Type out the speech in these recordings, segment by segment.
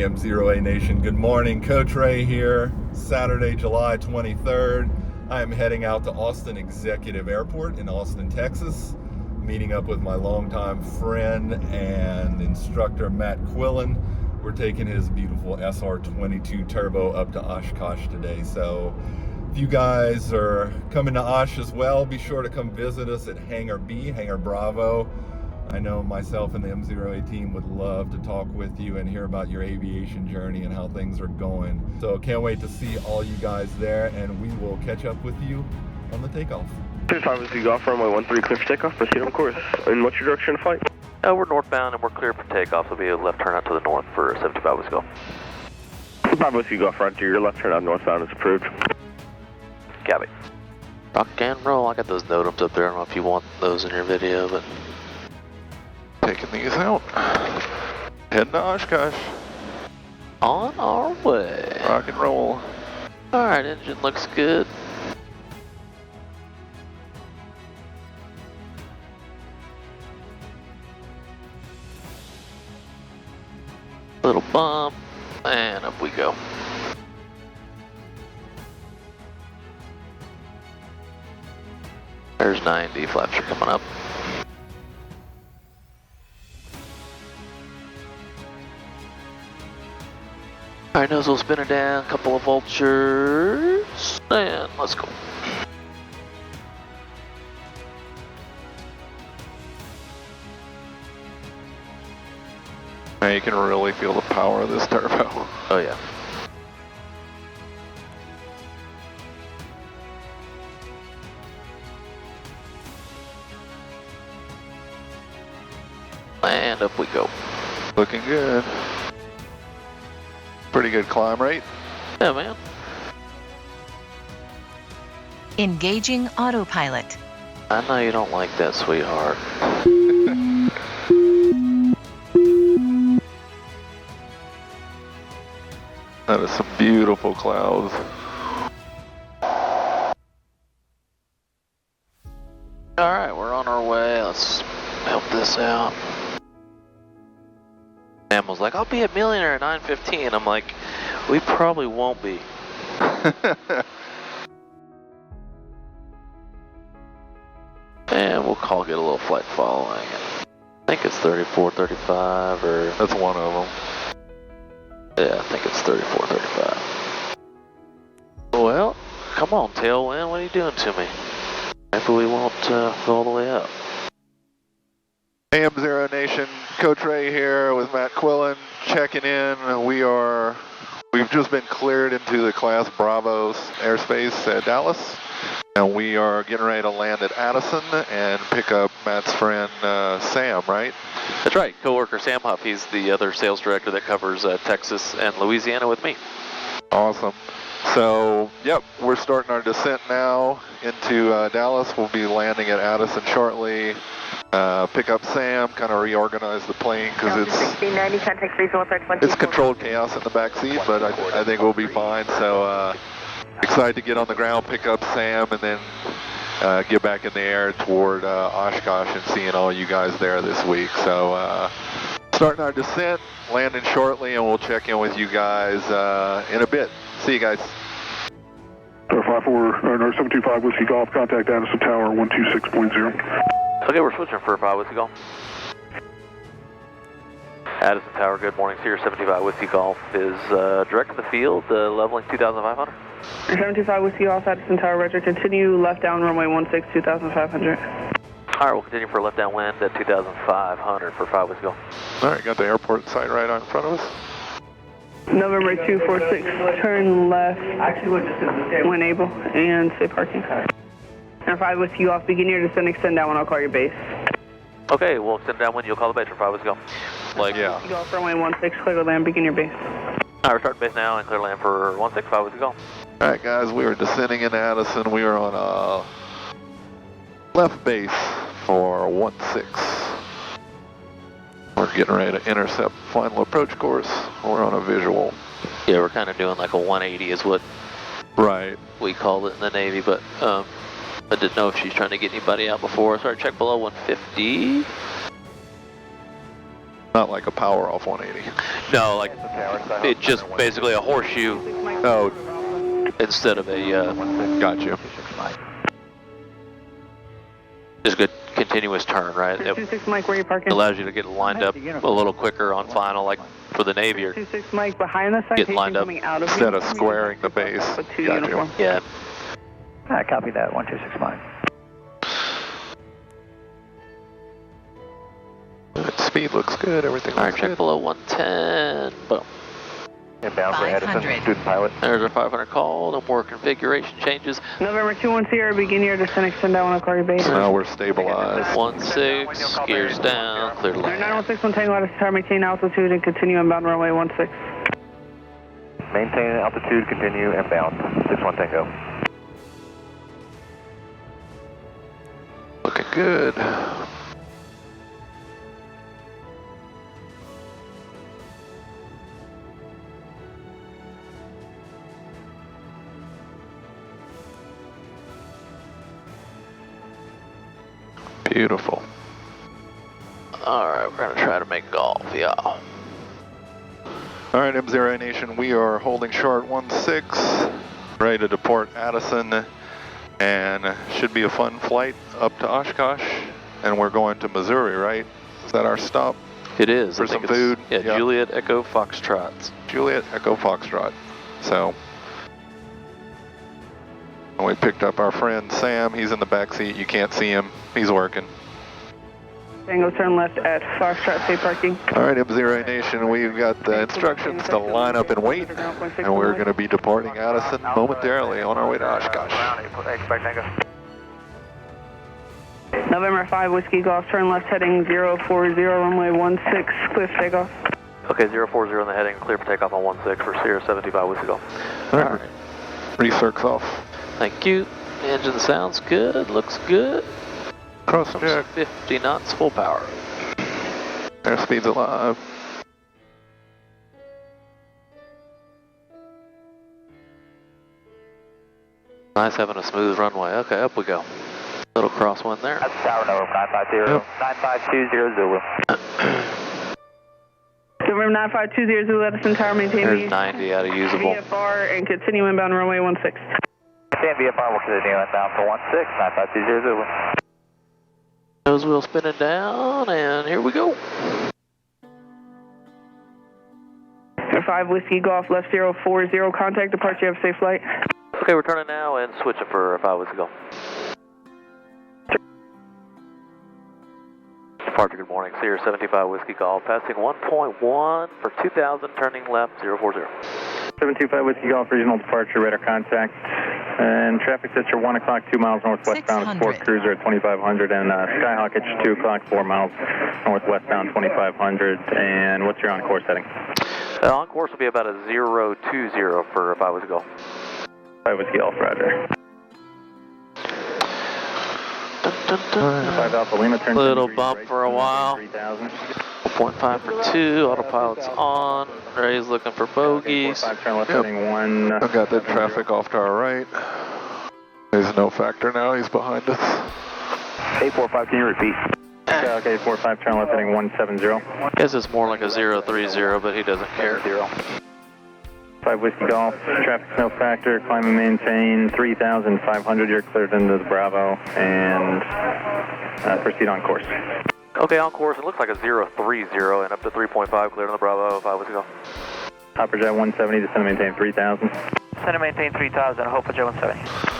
MzeroA Nation. Good morning, Coach Ray here. Saturday, July 23rd. I am heading out to Austin Executive Airport in Austin, Texas, meeting up with my longtime friend and instructor, Matt Quillen. We're taking his beautiful SR22 Turbo up to Oshkosh today. So if you guys are coming to Osh as well, be sure to come visit us at Hangar B, Hangar Bravo. I know myself and the MzeroA team would love to talk with you and hear about your aviation journey and how things are going. So can't wait to see all you guys there, and we will catch up with you on the takeoff. 25 is you off runway 13, clear for takeoff, proceed on course. And what's your direction of flight? We're northbound and we're clear for takeoff, so we'll be a left turn out to the north for 75 Whiskey Golf. 5 Whiskey Golf right to your left turn out northbound is approved. Copy. Rock and roll, I got those NOTAMs up there, I don't know if you want those in your video, but... Taking these out. Heading to Oshkosh. On our way. Rock and roll. Alright, engine looks good. Little bump, and up we go. There's 90, flaps are coming up. Alright, nose will spin it down, couple of vultures, and let's go. Now you can really feel the power of this turbo. Oh yeah. And up we go. Looking good. Pretty good climb rate. Yeah, man. Engaging autopilot. I know you don't like that, sweetheart. That is some beautiful clouds. Alright, we're on our way. Let's help this out. Sam was like, I'll be a millionaire at 9:15. I'm like, we probably won't be. And we'll get a little flight following. I think it's 34, 35, or... That's one of them. Yeah, I think it's 34, 35. Well, come on, Tailwind, what are you doing to me? Maybe we won't go all the way up. Hey, MzeroA Nation, Coach Ray here with Matt Quillen, checking in. We've just been cleared into the Class Bravo airspace at Dallas, and we are getting ready to land at Addison and pick up Matt's friend Sam, right? That's right, coworker Sam Huff. He's the other sales director that covers Texas and Louisiana with me. Awesome. So, yep, we're starting our descent now into Dallas. We'll be landing at Addison shortly. Pick up Sam, kind of reorganize the plane because it's controlled chaos in the back seat, but I think we'll be fine. So excited to get on the ground, pick up Sam, and then get back in the air toward Oshkosh and seeing all you guys there this week. So starting our descent, landing shortly, and we'll check in with you guys in a bit. See you guys. 725 Whiskey Golf, contact Addison Tower 126.0. Okay, we're switching for 5 Whiskey Golf. Addison Tower, good morning. Cirrus 75 Whiskey Golf is direct in the field, leveling 2,500. 75 Whiskey Golf, Addison Tower, Roger. Continue left down runway 16, 2,500. Alright, we'll continue for left downwind at 2,500 for 5 Whiskey Golf. Alright, got the airport site right out in front of us. November 246, turn left when able, and say parking. And 5 Whiskey Golf, begin your descent, extend down when I'll call your base. Okay, we'll extend downwind, you'll call the base for 5 Whiskey Golf. Yeah. Whiskey Golf, runway 16, clear to land, begin your base. Alright, we're starting base now and clear land for 16, 5 Whiskey Golf. Alright guys, we are descending into Addison. We are on left base for 16. We're getting ready to intercept final approach course. We're on a visual. Yeah, we're kind of doing like a 180 is what we called it in the Navy, but I didn't know if she's trying to get anybody out before us. Alright, check below 150. Not like a power off 180. No, like it's just basically a horseshoe. Oh, instead of a. got you. Just good continuous turn, right? It 26 Mike, where are you parking? allows you to get lined up a little quicker on final, like for the Navy or 26 Mike, behind the Getting lined up coming out of instead of squaring the base. With 2 Got you. uniform. yeah. I copy that, 126 Mike. Speed looks good. Everything All right, looks check good. below 110. Boom. Inbound for Edison, 500. student pilot. There's our 500 call. No more configuration changes. November 21 Sierra, begin your descent, extend down on Corey Base. Now we're stabilized. 16, gears down, clear to land. 916 on Tango, out of maintain altitude and continue inbound runway 16. Maintain altitude, continue inbound. 61 Tango. Looking good. Beautiful. Alright, we're going to try to make golf, yeah. All right, MzeroA Nation, we are holding short 16, ready to deport Addison, and should be a fun flight up to Oshkosh, and we're going to Missouri, right? Is that our stop? It is. For I think some food? Yeah, Yeah. Juliet Echo Foxtrots. Juliet Echo Foxtrot. So, and we picked up our friend Sam. He's in the back seat. You can't see him. He's working. Tango, turn left at Foxtrot, safe parking. All right, MzeroA Nation, we've got the instructions to line up and wait, and we're going to be departing Addison momentarily on our way to Oshkosh. Expect Tango. November 5 Whiskey Golf, turn left heading 040, runway 16, cliff takeoff. Okay, 040 on the heading, clear for takeoff on 16 for Cirrus 75 Whiskey Golf. All right, recircs off. Thank you. Engine sounds good, looks good. Cross check. 50 knots, full power. Airspeed's alive. Nice having a smooth runway. Okay, up we go. Little crosswind there. That's tower number 950. Yep. 9520 Zulu. November 9520 Zulu, Edison Tower, maintain There's 90 out of usable. VFR and continue inbound runway 16. Stand VFR, we'll continue inbound for 16, 9520 Zulu. Nose wheel spinning down, and here we go. 5 Whiskey Golf, left 040, contact departure, have a safe flight. Okay, we're turning now and switching for 5 Whiskey Golf. Departure, good morning. Cirrus 75 Whiskey Golf, passing 1.1 for 2000, turning left 040. 725 Whiskey Golf, regional departure, radar contact. And traffic sets are 1 o'clock, 2 miles northwestbound, 600. Sport Cruiser at 2500, and Skyhawk at 2 o'clock, 4 miles northwestbound, 2500. And what's your on-course setting? On course will be about a 020 for 5 Whiskey Golf. 5 Whiskey Golf, roger. 5 Alpha Lima, turn Little 10 bump right, for a while. 3000. 4.5 for 2, autopilot's on. Ray's looking for bogeys. 5 turn left Yep. heading 1. I've got the traffic off to our right. There's no factor now, he's behind us. 845, can you repeat? Okay, 45 turn left heading 170. Guess it's more like a 030, but he doesn't care. 5 Whiskey Golf, traffic's no factor, climb and maintain 3,500, you're cleared into the Bravo, and proceed on course. Okay, on course, it looks like a 030 and up to 3.5, cleared on the Bravo, 5 Whiskey Golf. Hopper Jet 170, descend and maintain 3,000. Descend and maintain 3000, Hopper Jet 170.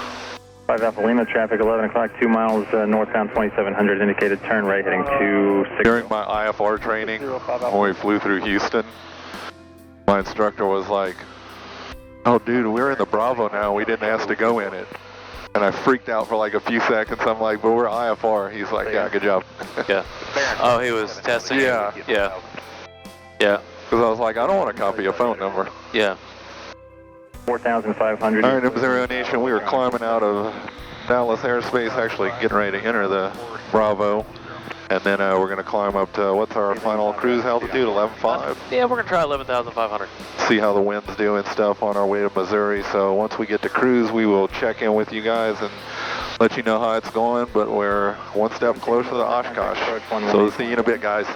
5 Alpha Lima, traffic 11 o'clock, 2 miles northbound 2700, indicated turn right heading 26. During my IFR training, when we flew through Houston, my instructor was like, "Oh dude, we're in the Bravo now, we didn't ask to go in it." And I freaked out for like a few seconds. I'm like, "But we're IFR." He's like, "Yeah, good job." Yeah. Oh, he was testing? Yeah. Yeah. Yeah. Because I was like, I don't want to copy a phone number. Yeah. 4,500. All right, MzeroA Nation, we were climbing out of Dallas airspace, actually getting ready to enter the Bravo. And then we're going to climb up to, what's our final cruise altitude, 11.5? Yeah, we're going to try 11,500. See how the wind's doing stuff on our way to Missouri. So once we get to cruise, we will check in with you guys and let you know how it's going. But we're one step closer to Oshkosh. So we'll see you in a bit, guys.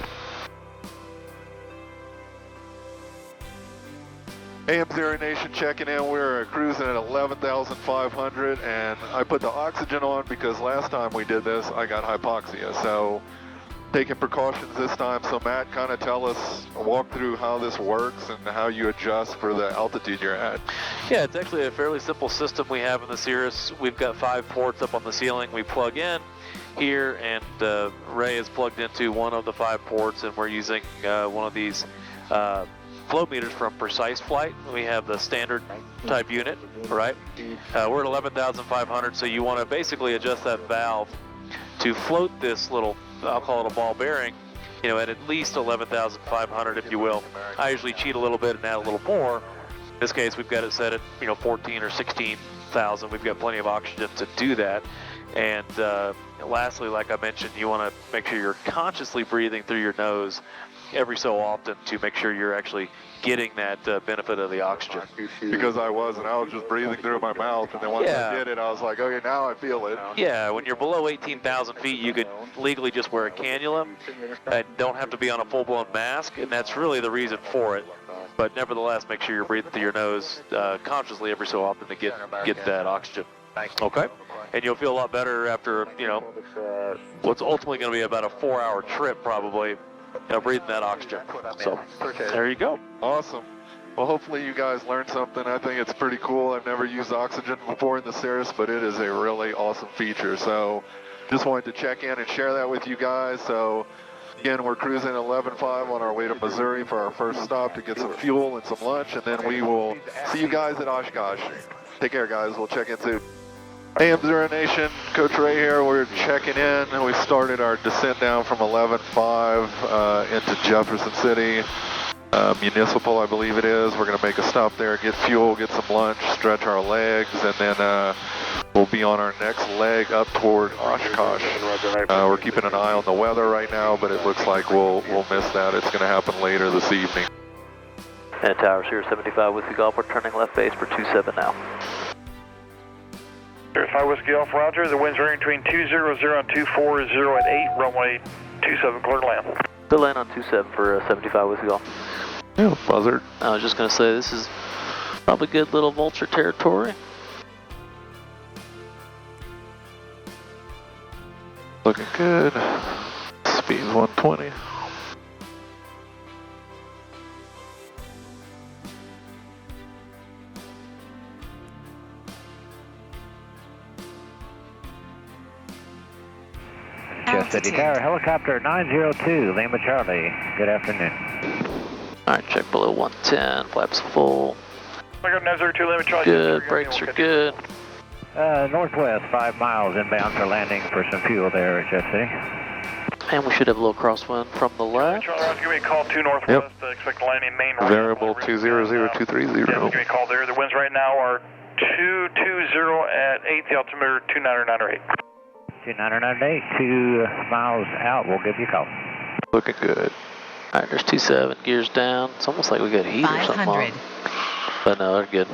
AM Zero Nation checking in. We're cruising at 11,500, and I put the oxygen on because last time we did this, I got hypoxia. So taking precautions this time. So Matt, kind of tell us, walk through how this works and how you adjust for the altitude you're at. Yeah, it's actually a fairly simple system we have in the Cirrus. We've got 5 ports up on the ceiling. We plug in here, and Ray is plugged into one of the 5 ports, and we're using one of these flow meters from Precise Flight. We have the standard type unit, right? We're at 11,500, so you want to basically adjust that valve to float this little, I'll call it a ball bearing, you know, at least 11,500, if you will. I usually cheat a little bit and add a little more. In this case, we've got it set at, you know, 14 or 16,000. We've got plenty of oxygen to do that. And lastly, like I mentioned, you want to make sure you're consciously breathing through your nose every so often to make sure you're actually getting that benefit of the oxygen. Because I was just breathing through my mouth, and then once I did it, I was like, okay, now I feel it. Yeah, when you're below 18,000 feet, you could legally just wear a cannula and don't have to be on a full-blown mask, and that's really the reason for it. But nevertheless, make sure you're breathing through your nose consciously every so often to get that oxygen. Okay? And you'll feel a lot better after, you know, what's ultimately going to be about a 4-hour trip probably, breathing that oxygen. So, there you go. Awesome. Well, hopefully you guys learned something. I think it's pretty cool. I've never used oxygen before in the Cirrus, but it is a really awesome feature. So, just wanted to check in and share that with you guys. So, again, we're cruising at 11.5 on our way to Missouri for our first stop to get some fuel and some lunch, and then we will see you guys at Oshkosh. Take care, guys. We'll check in soon. AM Zero Nation, Coach Ray here. We're checking in, and we started our descent down from 11.5 into Jefferson City, Municipal, I believe it is. We're going to make a stop there, get fuel, get some lunch, stretch our legs, and then we'll be on our next leg up toward Oshkosh. We're keeping an eye on the weather right now, but it looks like we'll miss that. It's going to happen later this evening. And Tower Sierra 75 Whiskey Golf, we're turning left base for 27 now. Cirrus 5 Whiskey Golf, roger. The wind's varying between 200 and 240 at 8, runway 27, clear to land. Clear land on 27 for 75 Whiskey Golf. Yeah, buzzard. I was just going to say, this is probably good little vulture territory. Looking good. Speed's 120. Jeff City Tower, helicopter 902, Lima Charlie. Good afternoon. Alright, check below 110, flaps full. I got 902, Lima Charlie. Good, brakes are good. Northwest, 5 miles inbound for landing for some fuel there at Jeff City. And we should have a little crosswind from the left. Charlie, give me a call 2 northwest, expect landing main right. Variable 200230. Yeah, give me a call there. The winds right now are 220 at 8, the altimeter 299 8. 299 2 miles out, we'll give you a call. Looking good. Alright, there's 27, gears down. It's almost like we got heat or something on. But no, they're good.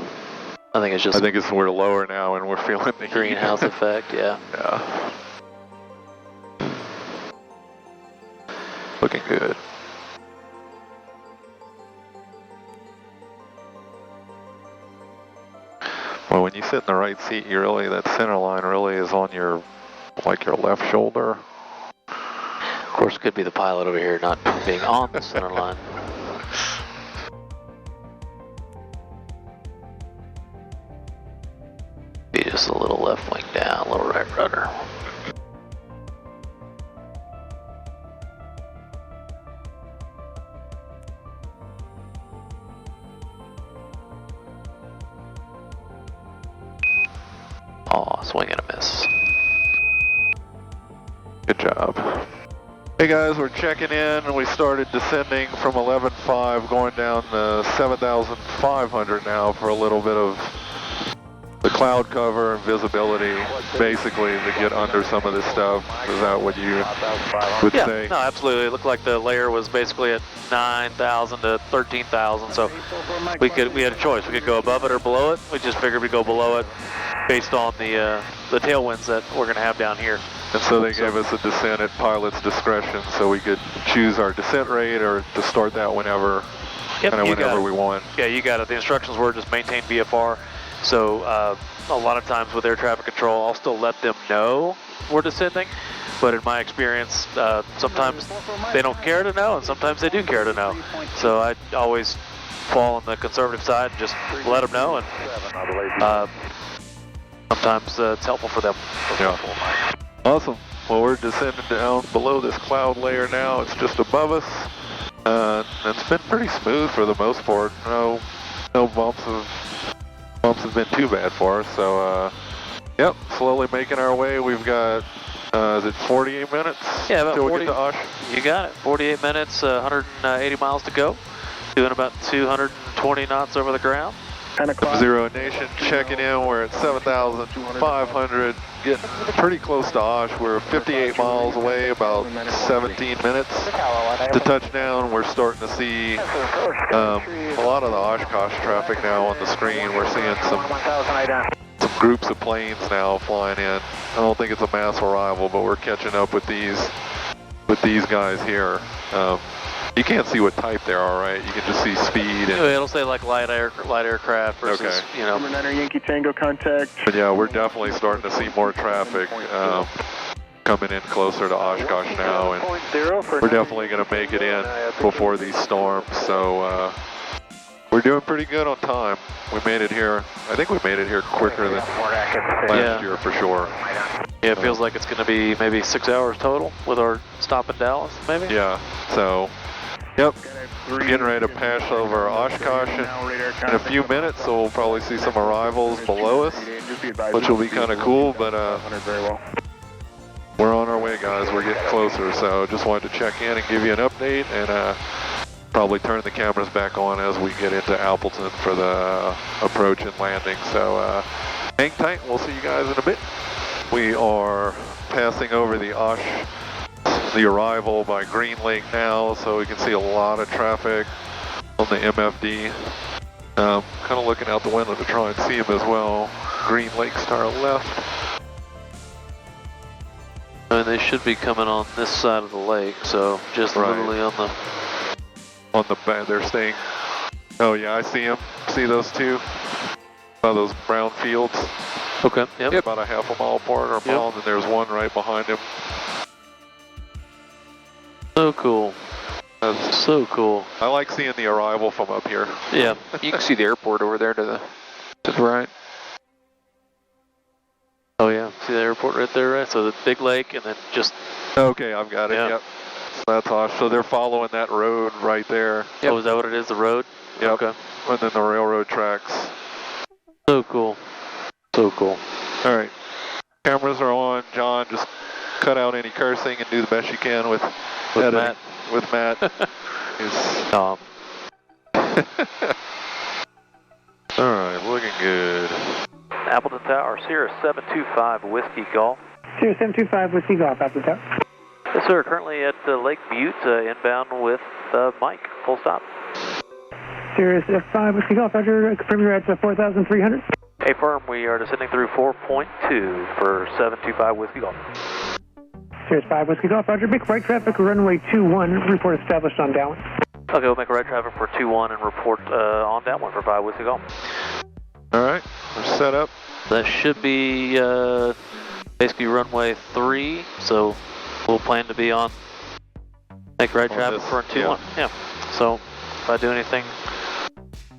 I think it's just... we're lower now and we're feeling the greenhouse effect, yeah. Yeah. Looking good. Well, when you sit in the right seat, you really, that center line really is on your, like your left shoulder. Of course, it could be the pilot over here not being on the center line. Be just a little left wing down, a little right rudder. Oh, swing and a miss. Good job. Hey guys, we're checking in and we started descending from 11.5 going down to 7,500 now for a little bit of the cloud cover and visibility, basically to get under some of this stuff. Is that what you would say? No, absolutely. It looked like the layer was basically at 9,000 to 13,000, so we had a choice. We could go above it or below it. We just figured we'd go below it based on the tailwinds that we're going to have down here. And so they gave us a descent at pilot's discretion, so we could choose our descent rate or to start that whenever Yep, kind of you got whenever it. we want. Yeah, you got it. The instructions were just maintain VFR. So a lot of times with air traffic control, I'll still let them know we're descending. But in my experience, sometimes they don't care to know, and sometimes they do care to know. So I always fall on the conservative side and just let them know, and sometimes it's helpful for them. Yeah. Awesome. Well, we're descending down below this cloud layer now. It's just above us. It's been pretty smooth for the most part. No bumps have been too bad for us. So, yep, slowly making our way. We've got, is it 48 minutes? Yeah, about till 40. we get to Osh? You got it. 48 minutes, 180 miles to go. Doing about 220 knots over the ground. Zero Nation checking in. We're at 7,500, getting pretty close to Osh. We're 58 miles away, about 17 minutes to touchdown. We're starting to see a lot of the Oshkosh traffic now on the screen. We're seeing some groups of planes now flying in. I don't think it's a mass arrival, but we're catching up with these guys here. You can't see what type they are, right? You can just see speed. And It'll say like light aircraft versus, okay. you know. Number 9 Yankee Tango contact. But yeah, we're definitely starting to see more traffic coming in closer to Oshkosh now, and we're definitely going to make it in before these storms. So we're doing pretty good on time. We made it here. I think we made it here quicker than last year for sure. Yeah, it feels like it's going to be maybe 6 hours total with our stop in Dallas, maybe? Yeah, so, yep, getting ready to pass over Oshkosh in a few minutes, so we'll probably see some arrivals below us, which will be kind of cool, but we're on our way, guys. We're getting closer, so just wanted to check in and give you an update, and probably turn the cameras back on as we get into Appleton for the approach and landing. So hang tight, we'll see you guys in a bit. We are passing over the arrival by Green Lake now, so we can see a lot of traffic on the MFD. Kind of looking out the window to try and see them as well. Green Lake's to our left. And they should be coming on this side of the lake, so just literally on the back. They're staying. Oh yeah, I see them. See those two? Those brown fields. Okay. Yep. About a half a mile apart or a mile, and then there's one right behind him. So cool. That's so cool. I like seeing the arrival from up here. Yeah. You can see the airport over there to the right. Oh yeah, see the airport right there, right? So the big lake, and then just... Okay, I've got it, yep. So that's awesome. So they're following that road right there. Yep. Oh, is that what it is, the road? Yep. Okay. And then the railroad tracks. So cool. So cool. All right. Cameras are on. John, just cut out any cursing and do the best you can with Matt. With Matt. Tom. All right, looking good. Appleton Tower, Cirrus 725 Whiskey Golf. Cirrus 725 Whiskey Golf, Appleton Tower. Yes, sir. Currently at Lake Butte, inbound with Mike. Full stop. Cirrus F5 Whiskey Golf, Roger. Confirm you're at 4,300. Hey, firm. We are descending through 4.2 for 725 Whiskey Golf. Cirrus 5 Whiskey Golf, Roger. Make right traffic, runway 21. Report established on downwind. Okay, we'll make a right traffic for 21 and report on downwind for 5 Whiskey Golf. All right, we're set up. That should be basically runway 3, so we'll plan to be on make right traffic for 21. Yeah. So if I do anything,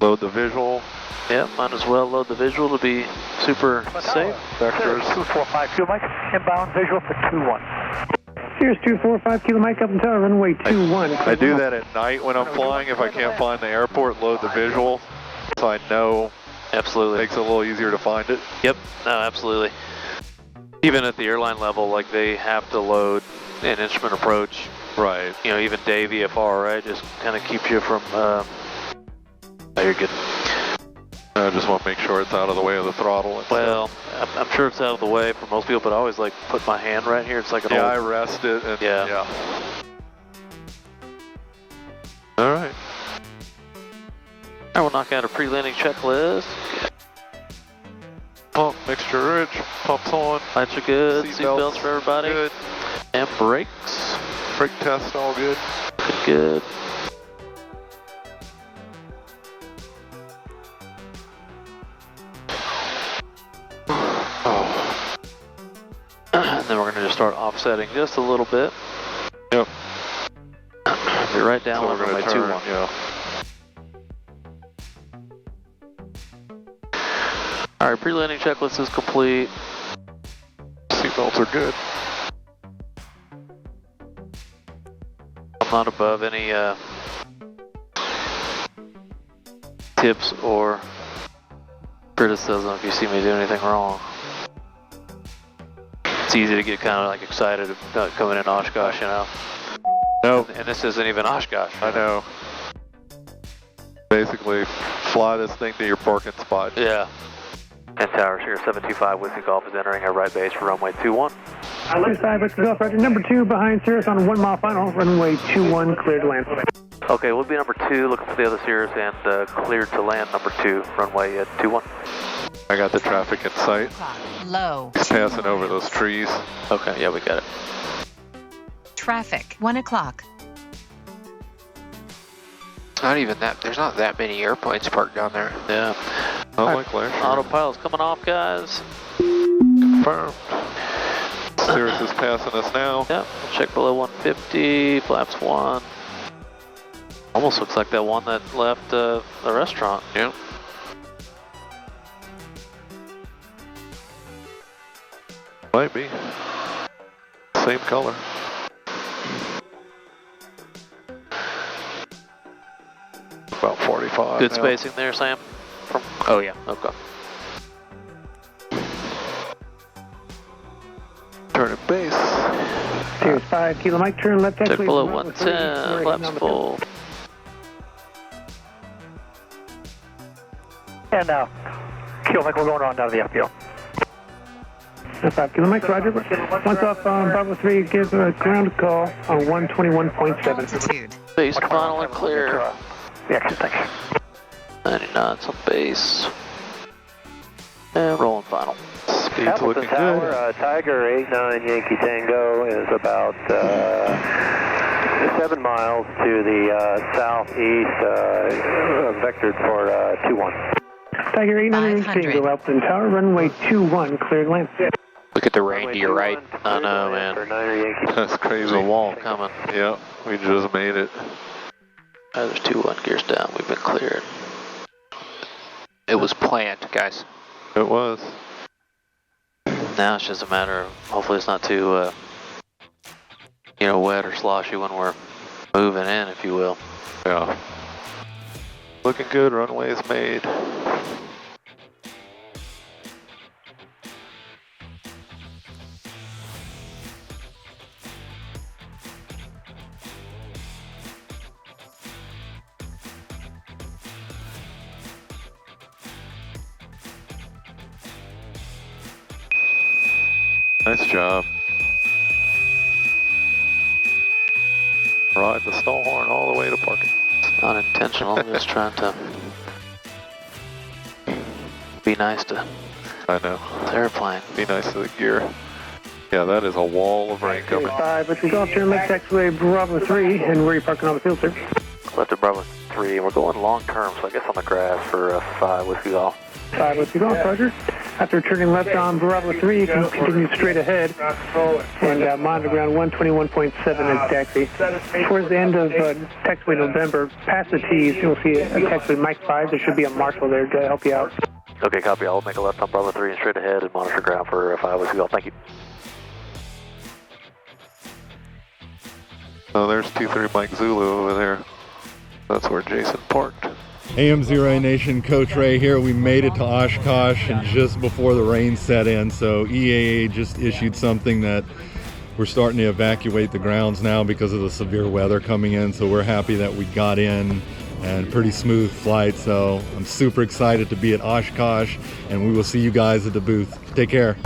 load the visual. Yeah, might as well load the visual to be super safe. Vectors 245 Kilo Mike, inbound visual for 21. Cirrus 245 Kilo Mike, up until runway 21. I do that at night when I'm flying if I can't find the airport, load the visual, so I know. Absolutely. Makes it a little easier to find it. Yep, no, absolutely. Even at the airline level, like they have to load an instrument approach. Right. You know, even day VFR, right? Just kind of keeps you from, oh, you're good. I just want to make sure it's out of the way of the throttle. Well, I'm sure it's out of the way for most people, but I always like put my hand right here. It's like an old... I rest it. And, yeah. All right. I will knock out a pre-landing checklist. Pump mixture rich. Pumps on. Lights are good. Seatbelts for everybody. Good. And brakes. Brake test all good. Good. start offsetting just a little bit. Yep. Be right down So on we're runway going to turn, 21. yeah. All right, pre-landing checklist is complete. Seatbelts are good. I'm not above any tips or criticism if you see me do anything wrong. It's easy to get kind of like excited about coming in Oshkosh, you know. No. And this isn't even Oshkosh. I know. Basically, fly this thing to your parking spot. Yeah. And Tower here, 725 Whiskey Golf is entering our right base for runway 21. Cirrus 5 Whiskey Golf, Roger. Number 2 behind Cirrus on 1 mile final, runway 21, cleared to land. Okay, we'll be number 2, looking for the other Cirrus, and cleared to land number 2, runway 21. I got the traffic in sight. Low. He's passing over those trees. Okay, yeah, we got it. Traffic. 1 o'clock. Not even that. There's not that many airplanes parked down there. Yeah. Not like last year. Autopilot's coming off, guys. Confirmed. Cirrus is passing us now. Yep, check below 150, flaps 1. Almost looks like that one that left the restaurant. Yep. Might be. Same color. About 45. Good now. spacing there, Sam? Oh, yeah, okay. Turning base. Cirrus 5, Kilo Mike, turn left Check taxiway. below runway 3, 110, flaps full. And Kilo Mike, we're going on down to the FPL. 5 Kilo Mike, Roger. Once off Bravo 3, give a ground call on 121.7. Altitude. Base final and clear. The exit, thanks. 90 knots on base. And rolling final. Speed's Appleton looking Tower, good. Tiger 89 Yankee Tango is about 7 miles to the southeast, vectored for 21. Tiger 89 Tango, Appleton Tower, runway 21, cleared land. Look at the rain to your right. I know, man. That's crazy. There's a wall coming. Yeah, we just made it. There's 21 gears down. We've been cleared. It was planned, guys. It was. Now it's just a matter of, hopefully it's not too, wet or sloshy when we're moving in, if you will. Yeah. Looking good, runway is made. Nice job. Ride the stall horn all the way to parking. It's not intentional, I'm just trying to be nice to I know. the airplane. Be nice to the gear. Yeah, that is a wall of rain coming. 5 Whiskey Golf, turn left taxiway Bravo 3, and where are you parking on the field, sir? Left at Bravo 3, and we're going long term, so I guess on the grass for 5 Whiskey Golf. 5 Whiskey Golf, Roger. After turning left on Bravo 3, you can continue straight ahead and monitor ground 121.7 as taxi. Towards the end of taxiway November, past the T's, you'll see a taxiway Mike 5. There should be a marshal there to help you out. Okay, copy. I'll make a left on Bravo 3 and straight ahead and monitor ground for 5 Whiskey Golf. Thank you. Oh, there's 23 Mike Zulu over there. That's where Jason parked. Hey, MzeroA Nation, Coach Ray here. We made it to Oshkosh and just before the rain set in, so EAA just issued something that we're starting to evacuate the grounds now because of the severe weather coming in, so we're happy that we got in and pretty smooth flight, so I'm super excited to be at Oshkosh, and we will see you guys at the booth. Take care.